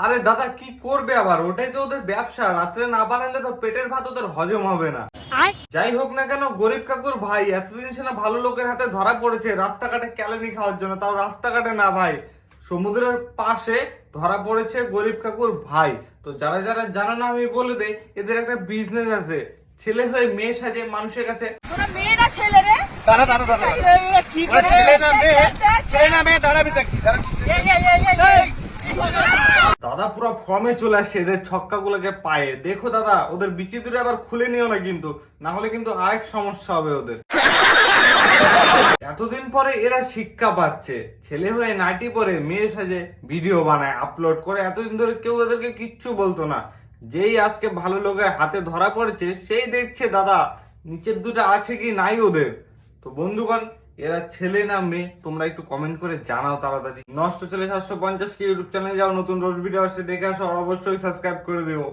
আরে দাদা কি করবে আবার, ওটাই তো ওদের ব্যবসা, রাত্রে না বানালে তো পেটের ভাত ওদের হজম হবে না। যাই হোক না কেন, গরিব কাকুর ভাই এতদিন সে না ভালো লোকের হাতে ধরা পড়েছে রাস্তাঘাটে ক্যালানি খাওয়ার জন্য, তাও রাস্তাঘাটে না ভাই, সমুদ্রের পাশে ধরা পড়েছে গরিব কাকুর ভাই। তো যারা যারা জানো না আমি বলে দেই, এদের একটা বিজনেস আছে, ছেলে হয়ে মেয়ে সাজে মানুষের কাছে। তোরা মেয়ে না ছেলে রে? দাঁড়া দাঁড়া দাঁড়া, কি ওরা ছেলে না মেয়ে, ছেলে না মেয়ে, দাঁড়াবি দেখছি। দাদা পুরো ফর্মে চলে আসছে এদের ছক্কা গুলোকে পায়ে। দেখো দাদা, ওদের বিচি দূরে আবার খুলে নিও না কিন্তু, না হলে কিন্তু আরেক সমস্যা হবে ওদের। এতদিন পরে এরা শিক্ষা পাচ্ছে, ছেলে হয়ে নাইটি পরে মেয়ে সাজে ভিডিও বানায় আপলোড করে। এতদিন ধরে কেউ এদেরকে কিচ্ছু বলতো না, যেই আজকে ভালো লোকের হাতে ধরা পড়েছে সেই দেখছে দাদা নিচের দুটো আছে কি নাই ওদের। তো বন্ধুগণ, এরা ছেলে না মেয়ে তোমরা একটু কমেন্ট করে জানাও তাড়াতাড়ি। নষ্ট ছেলে 750 কে ইউটিউব চ্যানেলে যাও, নতুন রোজ ভিডিও আসছে দেখে আসো, আর অবশ্যই সাবস্ক্রাইব করে দিও।